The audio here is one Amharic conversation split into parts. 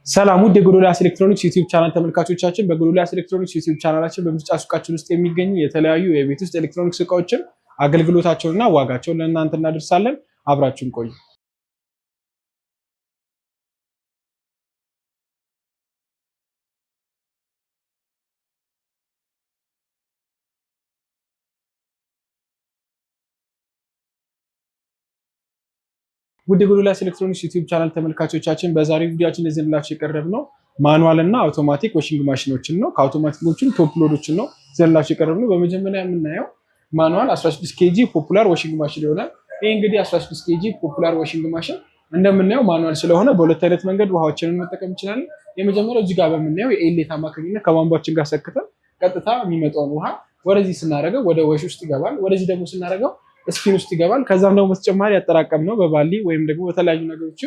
ሰላም ውድ የጎዶልያስ ኤሌክትሮኒክስ ዩቲዩብ ቻናል ተመልካቾቻችን፣ በጎዶልያስ ኤሌክትሮኒክስ ዩቲዩብ ቻናላችን በምርጫ ሱቃችን ውስጥ የሚገኙ የተለያዩ የቤት ውስጥ ኤሌክትሮኒክስ እቃዎችን አገልግሎታቸውንና ዋጋቸውን ለእናንተ እናደርሳለን። አብራችሁን ቆዩ። ውድ የጎዶልያስ ኤሌክትሮኒክስ ዩቲዩብ ቻናል ተመልካቾቻችን፣ በዛሬው ቪዲዮአችን ይዘንላችሁ የቀረብነው ማኑዋል እና አውቶማቲክ ዋሺንግ ማሽኖችን ነው። ከአውቶማቲኮችን ቶፕ ሎዶችን ነው ይዘንላችሁ የቀረብነው። በመጀመሪያ የምናየው ማኑዋል 16 ኬጂ ፖፑላር ዋሺንግ ማሽን ይሆናል። ይህ እንግዲህ 16 ኬጂ ፖፑላር ዋሺንግ ማሽን እንደምናየው ማኑዋል ስለሆነ በሁለት አይነት መንገድ ውሃዎችንን መጠቀም እንችላለን። የመጀመሪያው እዚህ ጋር በምናየው የኤሌት አማካኝነት ከቧንቧችን ጋር ሰክተን ቀጥታ የሚመጣውን ውሃ ወደዚህ ስናደርገው ወደ ወሽ ውስጥ ይገባል። ወደዚህ ደግሞ ስናደርገው ስፒን ውስጥ ይገባል። ከዛም ደግሞ በተጨማሪ ያጠራቀምነው በባሊ ወይም ደግሞ በተለያዩ ነገሮች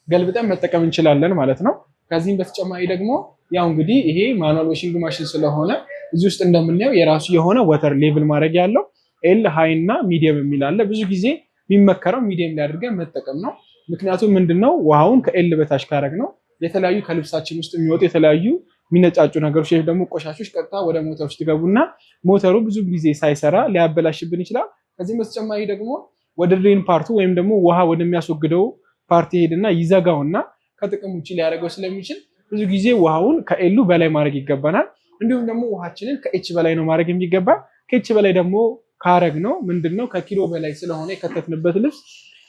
ገልብጠን መጠቀም እንችላለን ማለት ነው። ከዚህም በተጨማሪ ደግሞ ያው እንግዲህ ይሄ ማኑዋል ዋሺንግ ማሽን ስለሆነ እዚህ ውስጥ እንደምናየው የራሱ የሆነ ወተር ሌቭል ማድረግ ያለው ኤል ሃይ እና ሚዲየም የሚል አለ። ብዙ ጊዜ የሚመከረው ሚዲየም ላይ አድርገን መጠቀም ነው። ምክንያቱም ምንድነው ውሃውን ከኤል በታች ካረግ ነው የተለያዩ ከልብሳችን ውስጥ የሚወጡ የተለያዩ የሚነጫጩ ነገሮች ወይም ደግሞ ቆሻሾች ቀጥታ ወደ ሞተር ውስጥ ይገቡና ሞተሩ ብዙ ጊዜ ሳይሰራ ሊያበላሽብን ይችላል። ከዚህም በተጨማሪ ደግሞ ወደ ድሬን ፓርቱ ወይም ደግሞ ውሃ ወደሚያስወግደው ፓርቲ ሄድና ይዘጋውና ከጥቅም ውጭ ሊያደርገው ስለሚችል ብዙ ጊዜ ውሃውን ከኤሉ በላይ ማድረግ ይገባናል። እንዲሁም ደግሞ ውሃችንን ከኤች በላይ ነው ማድረግ የሚገባ። ከኤች በላይ ደግሞ ካረግ ነው ምንድነው ከኪሎ በላይ ስለሆነ የከተትንበት ልብስ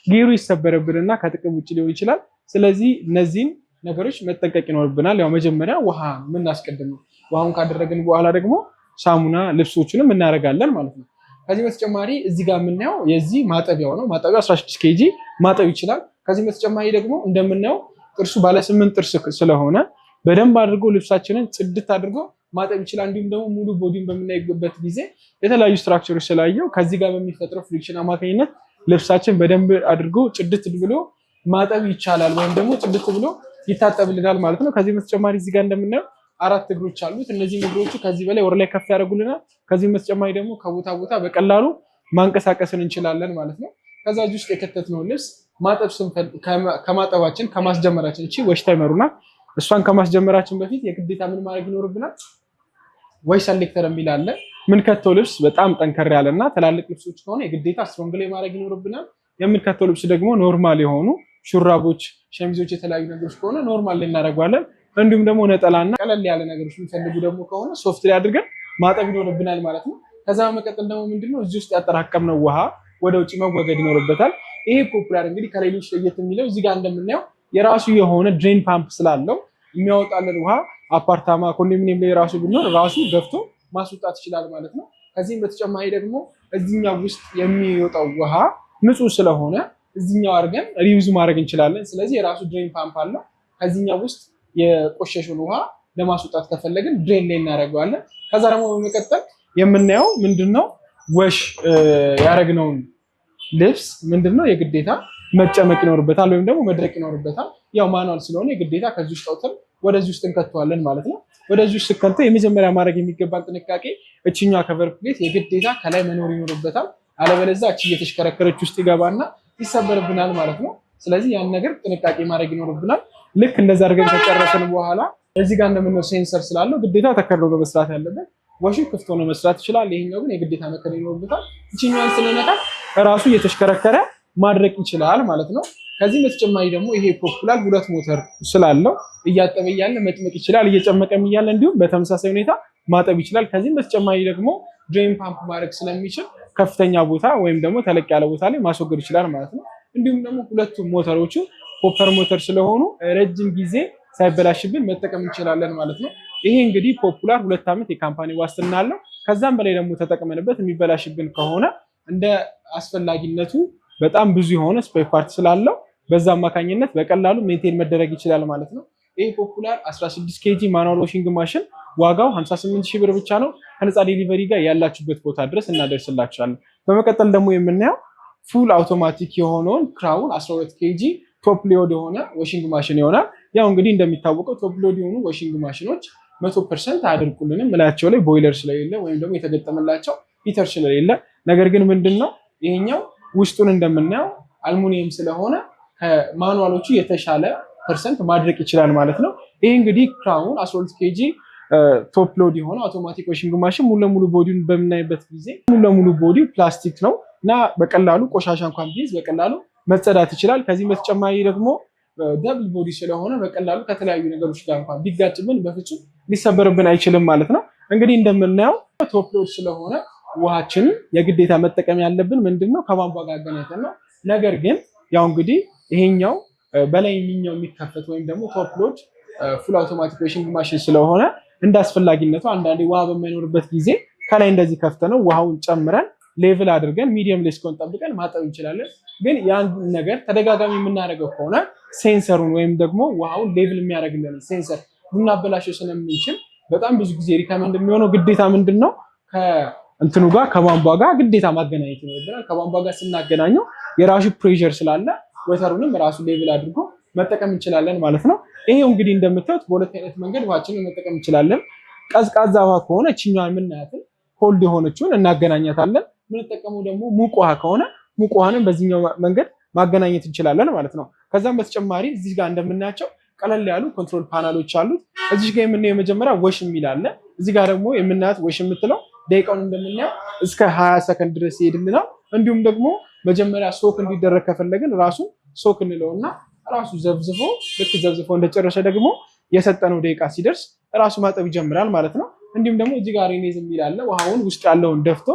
ጊሩ ይሰበረብንና ከጥቅም ውጭ ሊሆን ይችላል። ስለዚህ እነዚህን ነገሮች መጠንቀቅ ይኖርብናል። ያው መጀመሪያ ውሃ የምናስቀድም ነው። ውሃውን ካደረግን በኋላ ደግሞ ሳሙና ልብሶችንም እናደርጋለን ማለት ነው። ከዚህ በተጨማሪ እዚህ ጋር የምናየው የዚህ ማጠቢያው ነው። ማጠቢያው 16 ኬጂ ማጠብ ይችላል። ከዚህ በተጨማሪ ደግሞ እንደምናየው ጥርሱ ባለ 8 ጥርስ ስለሆነ በደንብ አድርጎ ልብሳችንን ጽድት አድርጎ ማጠብ ይችላል። እንዲሁም ደግሞ ሙሉ ቦዲን በምናይበት ጊዜ የተለያዩ ስትራክቸሮች ስላየው ከዚህ ጋር በሚፈጥረው ፍሪክሽን አማካኝነት ልብሳችን በደንብ አድርጎ ጽድት ብሎ ማጠብ ይቻላል ወይም ደግሞ ጽድት ብሎ ይታጠብልናል ማለት ነው። ከዚህ በተጨማሪ እዚህ ጋር እንደምናየው 4 እግሮች አሉት። እነዚህ እግሮቹ ከዚህ በላይ ወደ ላይ ከፍ ያደርጉልናል። ከዚህ በተጨማሪ ደግሞ ከቦታ ቦታ በቀላሉ ማንቀሳቀስን እንችላለን ማለት ነው። ከዛ ውስጥ የከተትነው ልብስ ማጠብ ስንፈልግ ከማጠባችን ከማስጀመራችን እቺ ወሽ ታይመሩና እሷን ከማስጀመራችን በፊት የግዴታ ምን ማድረግ ይኖርብናል? ወይ ሰሌክተር የሚል አለ። ምን ከተው ልብስ በጣም ጠንከር ያለና ትላልቅ ልብሶች ከሆነ የግዴታ ስትሮንግ ላይ ማድረግ ይኖርብናል። የምንከተው ልብስ ደግሞ ኖርማል የሆኑ ሹራቦች፣ ሸሚዞች፣ የተለያዩ ነገሮች ከሆነ ኖርማል ላይ እናደርጋለን። እንዲሁም ደግሞ ነጠላና ቀለል ያለ ነገሮች የሚፈልጉ ደግሞ ከሆነ ሶፍት ላይ አድርገን ማጠብ ይኖርብናል ማለት ነው። ከዛ በመቀጠል ደግሞ ምንድነው እዚህ ውስጥ ያጠራቀምነው ውሃ ወደ ውጭ መወገድ ይኖርበታል። ይሄ ፖፑላር እንግዲህ ከሌሎች ለየት የሚለው እዚህ ጋር እንደምናየው የራሱ የሆነ ድሬን ፓምፕ ስላለው የሚያወጣልን ውሃ አፓርታማ ኮንዶሚኒየም ላይ ራሱ ቢኖር ራሱ ገፍቶ ማስወጣት ይችላል ማለት ነው። ከዚህም በተጨማሪ ደግሞ እዚህኛው ውስጥ የሚወጣው ውሃ ንጹህ ስለሆነ እዚህኛው አድርገን ሪዩዝ ማድረግ እንችላለን። ስለዚህ የራሱ ድሬን ፓምፕ አለው። ከዚህኛው ውስጥ የቆሸሹን ውሃ ለማስወጣት ከፈለግን ድሬን ላይ እናደርገዋለን። ከዛ ደግሞ በመቀጠል የምናየው ምንድነው ወሽ ያደረግነውን ልብስ ምንድነው የግዴታ መጨመቅ ይኖርበታል ወይም ደግሞ መድረቅ ይኖርበታል። ያው ማኑዋል ስለሆነ የግዴታ ከዚህ ውስጥ አውጥተን ወደዚህ ውስጥ እንከተዋለን ማለት ነው። ወደዚህ ውስጥ ስንከተው የመጀመሪያ ማድረግ የሚገባን ጥንቃቄ እቺኛዋ ከቨር ፕሌት የግዴታ ከላይ መኖር ይኖርበታል። አለበለዚያ እቺ እየተሽከረከረች ውስጥ ይገባና ይሰበርብናል ማለት ነው። ስለዚህ ያን ነገር ጥንቃቄ ማድረግ ይኖርብናል። ልክ እንደዛ አድርገን ከጨረሰን በኋላ እዚህ ጋር እንደምንለው ሴንሰር ስላለው ግዴታ ተከርሮ ነው መስራት ያለበት። ወሹ ክፍት ሆኖ መስራት ይችላል። ይሄኛው ግን የግዴታ መከረር ይኖርበታል። እቺኛዋን ስንነካ ራሱ እየተሽከረከረ ማድረቅ ይችላል ማለት ነው። ከዚህ በተጨማሪ ደግሞ ይሄ ፖፑላር 2 ሞተር ስላለው እያጠበ እያለ መጥመቅ ይችላል፣ እየጨመቀም እያለ እንዲሁም በተመሳሳይ ሁኔታ ማጠብ ይችላል። ከዚህም በተጨማሪ ደግሞ ድሬን ፓምፕ ማድረግ ስለሚችል ከፍተኛ ቦታ ወይም ደግሞ ተለቅ ያለ ቦታ ላይ ማስወገድ ይችላል ማለት ነው። እንዲሁም ደግሞ ሁለቱም ሞተሮቹ ኮፐር ሞተር ስለሆኑ ረጅም ጊዜ ሳይበላሽብን መጠቀም እንችላለን ማለት ነው። ይሄ እንግዲህ ፖፑላር 2 ዓመት የካምፓኒ ዋስትና አለው። ከዛም በላይ ደግሞ ተጠቅመንበት የሚበላሽብን ከሆነ እንደ አስፈላጊነቱ በጣም ብዙ የሆነ ስፔር ፓርት ስላለው በዛ አማካኝነት በቀላሉ ሜንቴን መደረግ ይችላል ማለት ነው። ይሄ ፖፑላር 16 ኬጂ ማኑዋል ዋሺንግ ማሽን ዋጋው 58000 ብር ብቻ ነው። ከነፃ ዴሊቨሪ ጋር ያላችሁበት ቦታ ድረስ እናደርስላችኋለን። በመቀጠል ደግሞ የምናየው ፉል አውቶማቲክ የሆነውን ክራውን 12 ኬጂ ቶፕ ሎድ የሆነ ዋሺንግ ማሽን ይሆናል። ያው እንግዲህ እንደሚታወቀው ቶፕ ሎድ የሆኑ ዋሺንግ ማሽኖች 100% አያደርቁልንም እላቸው ላይ ቦይለር ስለሌለ ወይም ደግሞ የተገጠመላቸው ሂተር ስለሌለ። ነገር ግን ምንድነው ይሄኛው ውስጡን እንደምናየው አልሙኒየም ስለሆነ ከማኑዋሎቹ የተሻለ 100% ማድረቅ ይችላል ማለት ነው። ይሄ እንግዲህ ክራውን 12 ኬጂ ቶፕ ሎድ የሆነ አውቶማቲክ ዋሺንግ ማሽን ሙሉ ለሙሉ ቦዲውን በምናይበት ጊዜ ሙሉ ለሙሉ ቦዲው ፕላስቲክ ነው እና በቀላሉ ቆሻሻ እንኳን ቢይዝ በቀላሉ መጸዳት ይችላል። ከዚህ በተጨማሪ ደግሞ ደብል ቦዲ ስለሆነ በቀላሉ ከተለያዩ ነገሮች ጋር እንኳን ቢጋጭብን በፍጹም ሊሰበርብን አይችልም ማለት ነው። እንግዲህ እንደምናየው ቶፕ ሎድ ስለሆነ ውሃችንን የግዴታ መጠቀም ያለብን ምንድነው ከቧንቧ ጋር አገናኝተን ነው። ነገር ግን ያው እንግዲህ ይሄኛው በላይ የሚከፈት ወይም ደግሞ ቶፕ ሎድ ፉል አውቶማቲክ ዋሺንግ ማሽን ስለሆነ እንደ አስፈላጊነቱ አንዳንዴ ውሃ በማይኖርበት ጊዜ ከላይ እንደዚህ ከፍተነው ውሃውን ጨምረን ሌቭል አድርገን ሚዲየም ላይ እስኪሆን ጠብቀን ማጠብ እንችላለን። ግን ያን ነገር ተደጋጋሚ የምናደርገው ከሆነ ሴንሰሩን ወይም ደግሞ ውሃውን ሌቭል የሚያደርግልን ሴንሰር ልናበላሸው ስለምንችል በጣም ብዙ ጊዜ ሪከመንድ የሚሆነው ግዴታ ምንድነው ከእንትኑ ጋር ከቧንቧ ጋር ግዴታ ማገናኘት ይኖርብናል። ከቧንቧ ጋር ስናገናኘው የራሱ ፕሬሸር ስላለ ወተሩንም ራሱ ሌቭል አድርጎ መጠቀም እንችላለን ማለት ነው። ይሄው እንግዲህ እንደምታዩት በሁለት አይነት መንገድ ውሃችንን መጠቀም እንችላለን። ቀዝቃዛ ውሃ ከሆነ እችኛዋን የምናያትን ኮልድ የሆነችውን እናገናኛታለን። የምንጠቀመው ደግሞ ሙቅ ውሃ ከሆነ ሙቅ ውሃንን በዚህኛው መንገድ ማገናኘት እንችላለን ማለት ነው። ከዛም በተጨማሪ እዚህ ጋር እንደምናያቸው ቀለል ያሉ ኮንትሮል ፓናሎች አሉት። እዚህ ጋር የምናየው የመጀመሪያ ወሽ የሚል አለ። እዚህ ጋር ደግሞ የምናያት ወሽ የምትለው ደቂቃውን እንደምናየው እስከ 20 ሰከንድ ድረስ ይሄድልናል። እንዲሁም ደግሞ መጀመሪያ ሶክ እንዲደረግ ከፈለግን ራሱ ሶክ እንለውና ራሱ ዘብዝፎ ልክ ዘብዝፎ እንደጨረሰ ደግሞ የሰጠነው ደቂቃ ሲደርስ ራሱ ማጠብ ይጀምራል ማለት ነው። እንዲሁም ደግሞ እዚህ ጋር ሪኔዝ የሚል አለ። ውሃውን ውስጥ ያለውን ደፍቶ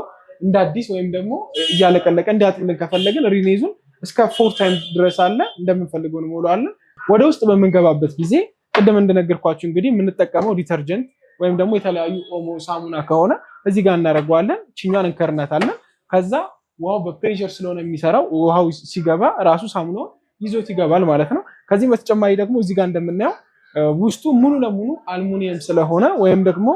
እንደ አዲስ ወይም ደግሞ እያለቀለቀ እንዲያጥብልን ከፈለግን ሪኔዙን እስከ 4 ታይምስ ድረስ አለ። እንደምንፈልገው እንሞላዋለን። ወደ ውስጥ በምንገባበት ጊዜ ቅድም እንደነገርኳችሁ እንግዲህ የምንጠቀመው ዲተርጀንት ወይም ደግሞ የተለያዩ ኦሞ፣ ሳሙና ከሆነ እዚህ ጋር እናደርገዋለን። ችኛን እንከርናታለን። ከዛ ውሃው በፕሬሸር ስለሆነ የሚሰራው ውሃው ሲገባ ራሱ ሳሙናውን ይዞት ይገባል ማለት ነው። ከዚህ በተጨማሪ ደግሞ እዚህ ጋር እንደምናየው ውስጡ ሙሉ ለሙሉ አልሙኒየም ስለሆነ ወይም ደግሞ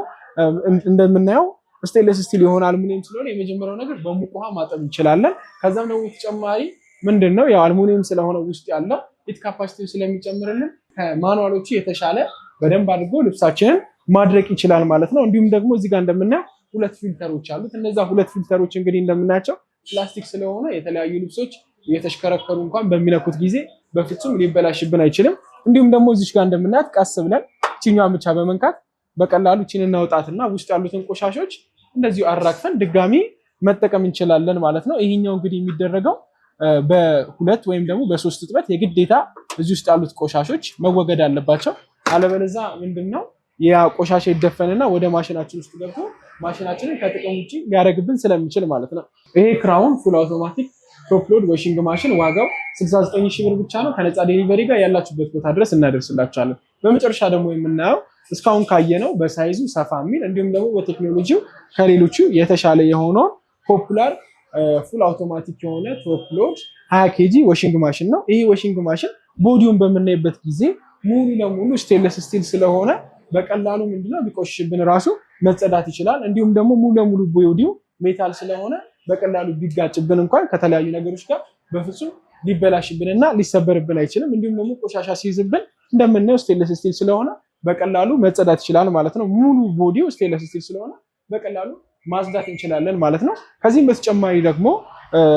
እንደምናየው ስቴንለስ ስቲል የሆነ አልሙኒየም ስለሆነ የመጀመሪያው ነገር በሙቅ ውሃ ማጠብ እንችላለን። ከዛም ደግሞ ተጨማሪ ምንድነው ያው አልሙኒየም ስለሆነ ውስጥ ያለው ሂት ካፓሲቲው ስለሚጨምርልን ከማኑዋሎቹ የተሻለ በደንብ አድርጎ ልብሳችንን ማድረቅ ይችላል ማለት ነው። እንዲሁም ደግሞ እዚህ ጋር እንደምናየው 2 ፊልተሮች አሉት። እነዛ 2 ፊልተሮች እንግዲህ እንደምናያቸው ፕላስቲክ ስለሆነ የተለያዩ ልብሶች እየተሽከረከሩ እንኳን በሚለኩት ጊዜ በፍጹም ሊበላሽብን አይችልም። እንዲሁም ደግሞ እዚች ጋር እንደምናያት ቀስ ብለን ቺኛዋን ብቻ በመንካት በቀላሉ ቺን እናውጣትና ውስጥ ያሉትን ቆሻሾች እንደዚሁ አራግፈን ድጋሚ መጠቀም እንችላለን ማለት ነው። ይሄኛው እንግዲህ የሚደረገው በ2 ወይም ደግሞ በ3 እጥበት የግዴታ እዚህ ውስጥ ያሉት ቆሻሾች መወገድ አለባቸው። አለበለዛ ምንድነው ያ ቆሻሻ ይደፈንና ወደ ማሽናችን ውስጥ ገብቶ ማሽናችንን ከጥቅም ውጪ ሊያደርግብን ስለሚችል ማለት ነው። ይሄ ክራውን ፉል አውቶማቲክ ቶፕ ሎድ ዋሺንግ ማሽን ዋጋው 69,000 ብር ብቻ ነው። ከነፃ ዴሊቨሪ ጋር ያላችሁበት ቦታ ድረስ እናደርስላችኋለን። በመጨረሻ ደግሞ የምናየው እስካሁን ካየነው በሳይዙ ሰፋ የሚል እንዲሁም ደግሞ በቴክኖሎጂው ከሌሎቹ የተሻለ የሆነው ፖፑላር ፉል አውቶማቲክ የሆነ ቶፕ ሎድ 20 ኬጂ ዋሺንግ ማሽን ነው። ይሄ ዋሺንግ ማሽን ቦዲውን በምናይበት ጊዜ ሙሉ ለሙሉ ስቴንለስ ስቲል ስለሆነ በቀላሉ ምንድነው ቢቆሽሽብን ራሱ መጸዳት ይችላል። እንዲሁም ደግሞ ሙሉ ለሙሉ ቦዲው ሜታል ስለሆነ በቀላሉ ቢጋጭብን እንኳን ከተለያዩ ነገሮች ጋር በፍጹም ሊበላሽብንና ሊሰበርብን አይችልም። እንዲሁም ደግሞ ቆሻሻ ሲይዝብን እንደምናየው ስቴንለስ ስቲል ስለሆነ በቀላሉ መጸዳት ይችላል ማለት ነው። ሙሉ ቦዲው ስቴንለስ ስቲል ስለሆነ በቀላሉ ማጽዳት እንችላለን ማለት ነው። ከዚህም በተጨማሪ ደግሞ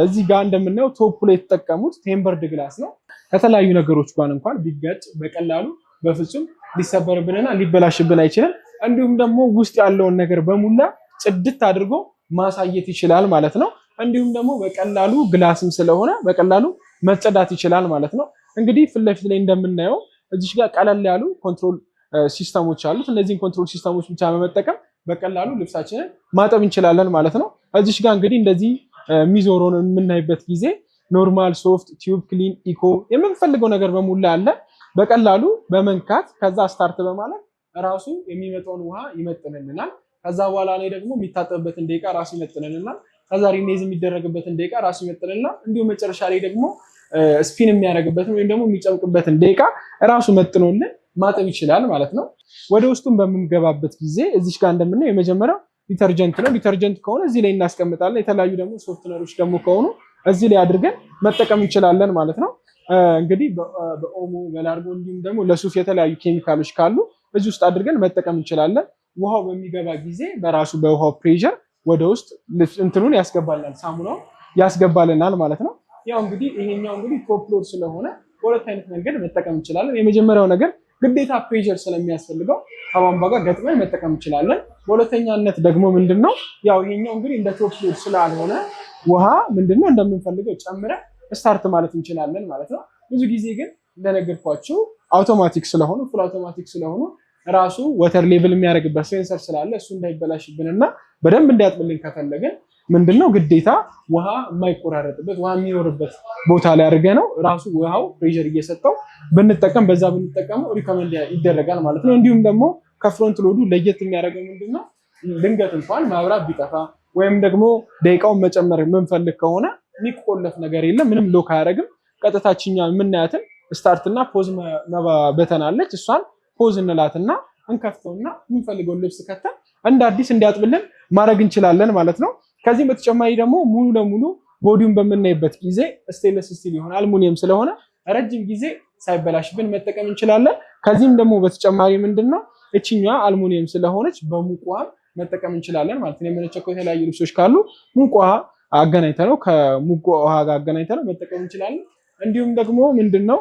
እዚህ ጋር እንደምናየው ቶፕ ላይ የተጠቀሙት ቴምበርድ ግላስ ነው። ከተለያዩ ነገሮች ጋር እንኳን ቢጋጭ በቀላሉ በፍጹም ሊሰበርብንና ሊበላሽብን አይችልም። እንዲሁም ደግሞ ውስጥ ያለውን ነገር በሙላ ጽድት አድርጎ ማሳየት ይችላል ማለት ነው። እንዲሁም ደግሞ በቀላሉ ግላስም ስለሆነ በቀላሉ መጸዳት ይችላል ማለት ነው። እንግዲህ ፊት ለፊት ላይ እንደምናየው እዚህ ጋር ቀለል ያሉ ኮንትሮል ሲስተሞች አሉት። እነዚህን ኮንትሮል ሲስተሞች ብቻ በመጠቀም በቀላሉ ልብሳችንን ማጠብ እንችላለን ማለት ነው። እዚህ ጋር እንግዲህ እንደዚህ የሚዞረውን የምናይበት ጊዜ ኖርማል፣ ሶፍት፣ ቲዩብ፣ ክሊን፣ ኢኮ የምንፈልገው ነገር በሙላ አለ። በቀላሉ በመንካት ከዛ ስታርት በማለት ራሱ የሚመጣውን ውሃ ይመጥንልናል። ከዛ በኋላ ላይ ደግሞ የሚታጠብበትን ደቂቃ ራሱ ይመጥንልናል። ከዛ ሪኔዝ የሚደረግበትን ደቂቃ ራሱ ይመጥንልናል። እንዲሁም መጨረሻ ላይ ደግሞ ስፒን የሚያደርግበትን ወይም ደግሞ የሚጨምቅበትን ደቂቃ ራሱ መጥኖልን ማጠብ ይችላል ማለት ነው። ወደ ውስጡም በምንገባበት ጊዜ እዚች ጋር እንደምናየው የመጀመሪያው ዲተርጀንት ነው። ዲተርጀንት ከሆነ እዚህ ላይ እናስቀምጣለን። የተለያዩ ደግሞ ሶፍትነሮች ደግሞ ከሆኑ እዚህ ላይ አድርገን መጠቀም እንችላለን ማለት ነው። እንግዲህ በኦሞ በላርጎ እንዲሁም ደግሞ ለሱፍ የተለያዩ ኬሚካሎች ካሉ እዚህ ውስጥ አድርገን መጠቀም እንችላለን። ውሃው በሚገባ ጊዜ በራሱ በውሃው ፕሬሸር ወደ ውስጥ እንትኑን ያስገባልናል፣ ሳሙናውን ያስገባልናል ማለት ነው። ያው እንግዲህ ይሄኛው እንግዲህ ቶፕ ሎድ ስለሆነ በሁለት አይነት መንገድ መጠቀም እንችላለን። የመጀመሪያው ነገር ግዴታ ፕሬሸር ስለሚያስፈልገው ከቧንቧ ጋር ገጥመን መጠቀም እንችላለን። በሁለተኛነት ደግሞ ምንድነው ያው ይሄኛው እንግዲህ እንደ ቶፕ ሎድ ስላልሆነ ውሃ ምንድነው እንደምንፈልገው ጨምረን ስታርት ማለት እንችላለን ማለት ነው። ብዙ ጊዜ ግን እንደነገርኳችሁ አውቶማቲክ ስለሆኑ ፉል አውቶማቲክ ስለሆኑ ራሱ ወተር ሌቭል የሚያደርግበት ሴንሰር ስላለ እሱ እንዳይበላሽብንና በደንብ እንዲያጥብልን ከፈለግን ምንድነው ግዴታ ውሃ የማይቆራረጥበት ውሃ የሚኖርበት ቦታ ላይ አድርገ ነው ራሱ ውሃው ፕሬሸር እየሰጠው በዛ ብንጠቀመው ሪኮመንድ ይደረጋል ማለት ነው። እንዲሁም ደግሞ ከፍሮንት ሎዱ ለየት የሚያደርገው ምንድነው ድንገት እንኳን መብራት ቢጠፋ ወይም ደግሞ ደቂቃውን መጨመር የምንፈልግ ከሆነ የሚቆለፍ ነገር የለም። ምንም ሎክ አያደርግም። ቀጥታችኛ የምናያትን ስታርት እና ፖዝ በተን አለች። እሷን ፖዝ እንላትና እንከፍተውና የምንፈልገውን ልብስ ከተን እንደ አዲስ እንዲያጥብልን ማድረግ እንችላለን ማለት ነው። ከዚህም በተጨማሪ ደግሞ ሙሉ ለሙሉ ቦዲውን በምናይበት ጊዜ ስቴንለስ ስቲል ይሆን አልሙኒየም ስለሆነ ረጅም ጊዜ ሳይበላሽብን መጠቀም እንችላለን። ከዚህም ደግሞ በተጨማሪ ምንድነው እቺኛዋ አልሙኒየም ስለሆነች በሙቅ ውሃ መጠቀም እንችላለን ማለት ነው። የምንቸከው የተለያዩ ልብሶች ካሉ ሙቅ ውሃ አገናኝተነው ከሙቅ ውሃ ጋር አገናኝተነው መጠቀም እንችላለን። እንዲሁም ደግሞ ምንድነው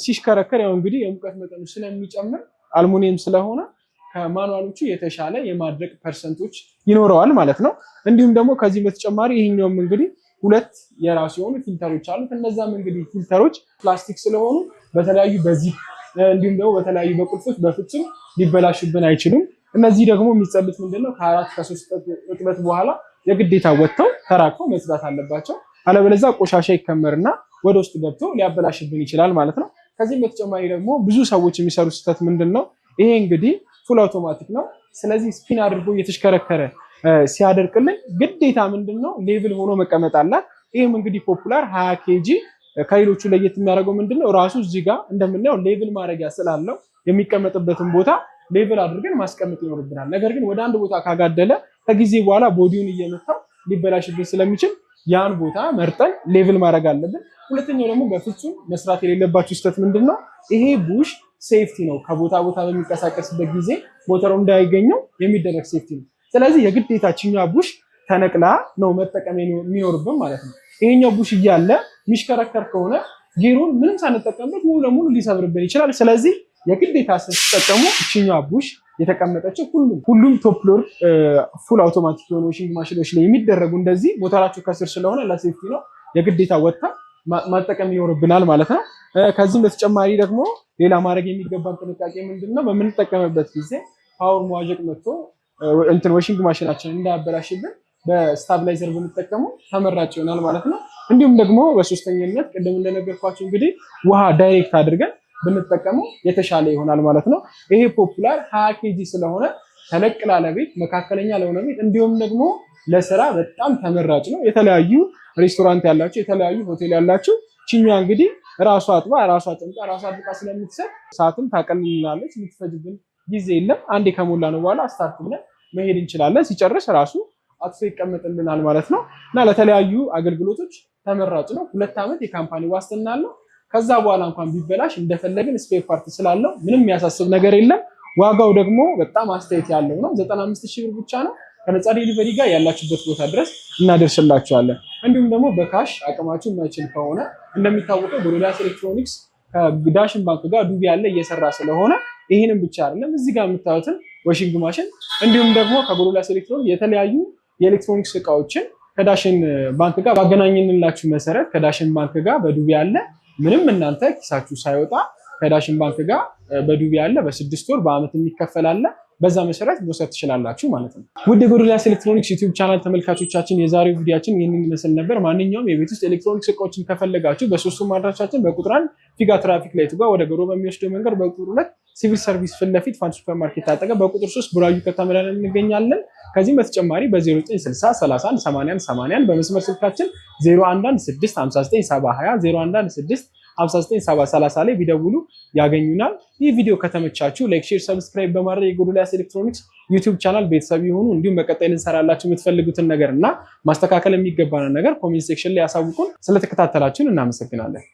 ሲሽከረከር ያው እንግዲህ የሙቀት መጠኑ ስለሚጨምር አልሙኒየም ስለሆነ ከማኑዋሎቹ የተሻለ የማድረቅ ፐርሰንቶች ይኖረዋል ማለት ነው። እንዲሁም ደግሞ ከዚህ በተጨማሪ ይሄኛውም እንግዲህ ሁለት የራሱ የሆኑ ፊልተሮች አሉት። እነዛም እንግዲህ ፊልተሮች ፕላስቲክ ስለሆኑ በተለያዩ በዚፕ እንዲሁም ደግሞ በተለያዩ በቁልፎች በፍጹም ሊበላሹብን አይችሉም። እነዚህ ደግሞ የሚጸዱት ምንድነው ከ4 ከ3 እጥበት በኋላ የግዴታ ወጥተው ተራክፈው መጽዳት አለባቸው። አለበለዚያ ቆሻሻ ይከመርና ወደ ውስጥ ገብቶ ሊያበላሽብን ይችላል ማለት ነው። ከዚህም በተጨማሪ ደግሞ ብዙ ሰዎች የሚሰሩ ስህተት ምንድነው ይሄ እንግዲህ ፉል አውቶማቲክ ነው። ስለዚህ ስፒን አድርጎ እየተሽከረከረ ሲያደርቅልን ግዴታ ምንድነው ሌቭል ሆኖ መቀመጥ አላት። ይሄም እንግዲህ ፖፑላር 20 ኬጂ ከሌሎቹ ለየት የሚያደርገው ምንድነው ራሱ እዚህ ጋር እንደምናየው ሌቭል ማድረጊያ ስላለው የሚቀመጥበትን ቦታ ሌቭል አድርገን ማስቀመጥ ይኖርብናል። ነገር ግን ወደ አንድ ቦታ ካጋደለ ከጊዜ በኋላ ቦዲውን እየመታው ሊበላሽብን ስለሚችል ያን ቦታ መርጠን ሌቭል ማድረግ አለብን። ሁለተኛው ደግሞ በፍጹም መስራት የሌለባችሁ ስህተት ምንድነው ይሄ ቡሽ ሴፍቲ ነው። ከቦታ ቦታ በሚንቀሳቀስበት ጊዜ ሞተሩ እንዳይገኘው የሚደረግ ሴፍቲ ነው። ስለዚህ የግዴታችኛ ቡሽ ተነቅላ ነው መጠቀም የሚኖርብን ማለት ነው። ይሄኛው ቡሽ እያለ የሚሽከረከር ከሆነ ጊሩን ምንም ሳንጠቀምበት ሙሉ ለሙሉ ሊሰብርብን ይችላል። ስለዚህ የግዴታ ስትጠቀሙ እቺኛ ቡሽ የተቀመጠችው ሁሉም ቶፕ ሎድ ፉል አውቶማቲክ የሆኑ ዋሺንግ ማሽኖች ላይ የሚደረጉ እንደዚህ ሞተራቸው ከስር ስለሆነ ለሴፍቲ ነው የግዴታ ወጥታ ማጠቀም ይኖርብናል ማለት ነው። ከዚህም በተጨማሪ ደግሞ ሌላ ማድረግ የሚገባን ጥንቃቄ ምንድነው በምንጠቀምበት ጊዜ ፓወር መዋዠቅ መጥቶ ዋሺንግ ማሽናችን እንዳያበላሽብን በስታብላይዘር ብንጠቀሙ ተመራጭ ይሆናል ማለት ነው። እንዲሁም ደግሞ በሶስተኛነት ቅድም እንደነገርኳችሁ እንግዲህ ውሃ ዳይሬክት አድርገን ብንጠቀመው የተሻለ ይሆናል ማለት ነው። ይሄ ፖፑላር 20 ኬጂ ስለሆነ ተለቅ ላለ ቤት፣ መካከለኛ ለሆነ ቤት እንዲሁም ደግሞ ለስራ በጣም ተመራጭ ነው። የተለያዩ ሬስቶራንት ያላችሁ የተለያዩ ሆቴል ያላችሁ ቺኛ እንግዲህ ራሷ አጥባ ራሷ ጨምቃ ራሷ አጥቃ ስለምትሰጥ ሰዓትም ታቀልልናለች። የምትፈጅብን ጊዜ የለም። አንዴ ከሞላ ነው በኋላ ስታርት ብለን መሄድ እንችላለን። ሲጨርስ ራሱ አጥፎ ይቀመጥልናል ማለት ነው እና ለተለያዩ አገልግሎቶች ተመራጭ ነው። 2 ዓመት የካምፓኒ ዋስትና አለው። ከዛ በኋላ እንኳን ቢበላሽ እንደፈለግን ስፔር ፓርት ስላለው ምንም የሚያሳስብ ነገር የለም። ዋጋው ደግሞ በጣም አስተያየት ያለው ነው። 95,000 ብር ብቻ ነው። ከነፃ ዴሊቨሪ ጋር ያላችሁበት ቦታ ድረስ እናደርስላችኋለን። እንዲሁም ደግሞ በካሽ አቅማችሁ የማይችል ከሆነ እንደሚታወቀው ጎዶልያስ ኤሌክትሮኒክስ ከዳሽን ባንክ ጋር ዱቤ ያለ እየሰራ ስለሆነ ይህንን ብቻ አይደለም እዚህ ጋር የምታዩትን ዋሺንግ ማሽን እንዲሁም ደግሞ ከጎዶልያስ ኤሌክትሮኒክስ የተለያዩ የኤሌክትሮኒክስ እቃዎችን ከዳሽን ባንክ ጋር ባገናኘንላችሁ መሰረት ከዳሽን ባንክ ጋር በዱቤ ያለ ምንም እናንተ ኪሳችሁ ሳይወጣ ከዳሽን ባንክ ጋር በዱቤ ያለ በ6 ወር በአመት የሚከፈል አለ። በዛ መሰረት መውሰድ ትችላላችሁ ማለት ነው። ውድ የጎዶልያስ ኤሌክትሮኒክስ ዩቲዩብ ቻናል ተመልካቾቻችን የዛሬው ቪዲዮአችን ይህንን ይመስል ነበር። ማንኛውም የቤት ውስጥ ኤሌክትሮኒክስ እቃዎችን ከፈለጋችሁ በሶስቱም አድራሻችን በቁጥር 1 ፊጋ ትራፊክ ላይቱ ጋር ወደ ጎሮ በሚወስደው መንገድ፣ በቁጥር 2 ሲቪል ሰርቪስ ፊት ለፊት ፋን ሱፐርማርኬት አጠገብ፣ በቁጥር 3 ቡራዩ ከተማን እንገኛለን። ከዚህም በተጨማሪ በ0960 31 80 80 በመስመር ስልካችን 0116597020 0116 597030 ላይ ቢደውሉ ያገኙናል። ይህ ቪዲዮ ከተመቻችሁ ላይክ፣ ሼር፣ ሰብስክራይብ በማድረግ የጎዶልያስ ኤሌክትሮኒክስ ዩቲዩብ ቻናል ቤተሰብ ይሁኑ። እንዲሁም በቀጣይ ልንሰራላችሁ የምትፈልጉትን ነገር እና ማስተካከል የሚገባንን ነገር ኮሜንት ሴክሽን ላይ ያሳውቁን። ስለተከታተላችሁን እናመሰግናለን።